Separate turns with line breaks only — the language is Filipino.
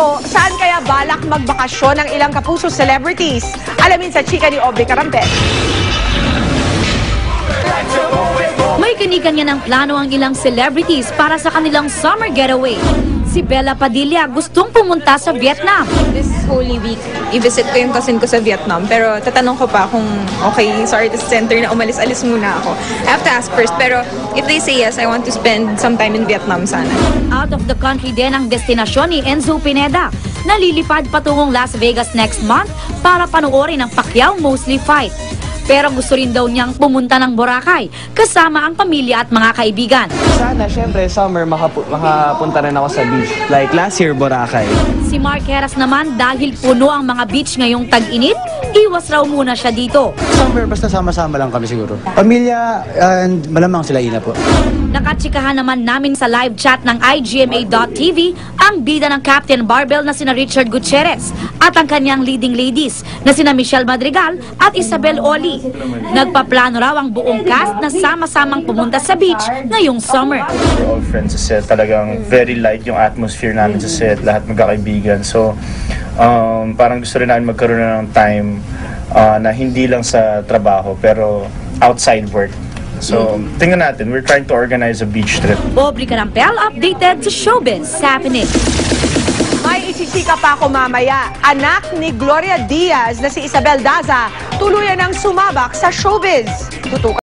So, saan kaya balak magbakasyon ng ilang kapuso celebrities? Alamin sa chika ni Aubrey Carampel.
May kani-kanya ng plano ang ilang celebrities para sa kanilang summer getaway. Si Bella Padilla gustong pumunta sa Vietnam.
This Holy Week, i-visit ko yung cousin ko sa Vietnam. Pero tatanong ko pa kung okay sa artist center na umalis-alis muna ako. I have to ask first. Pero if they say yes, I want to spend some time in Vietnam sana.
Out of the country din ang destinasyon ni Enzo Pineda. Nalilipad patungong Las Vegas next month para panoorin ang Pacquiao Mosley fight. Pero gusto rin daw niyang pumunta ng Boracay kasama ang pamilya at mga kaibigan.
Sana, syempre, summer makapunta rin ako sa beach. Like last year, Boracay.
Si Mark Heras naman dahil puno ang mga beach ngayong tag-init, iwas raw muna siya dito.
Summer, basta sama-sama lang kami siguro. Pamilya, and malamang sila ina po.
Nakatsikahan naman namin sa live chat ng IGMA.tv ang bida ng Captain Barbell na sina Richard Gutierrez at ang kanyang leading ladies na sina Michelle Madrigal at Isabel Oli. Nagpaplano raw ang buong cast na sama-samang pumunta sa beach ngayong summer.
We're all friends sa set. Talagang very light yung atmosphere namin sa set. Lahat magkakaibigan. So, parang gusto rin namin magkaroon ng time na hindi lang sa trabaho pero outside work. So, tingnan natin. We're trying to organize a beach trip.
Aubrey Carampel updated sa Showbiz happening.
May ichichika pa ako mamaya. Anak ni Gloria Diaz na si Isabel Daza, tuluyan ng sumabak sa showbiz. Tutukan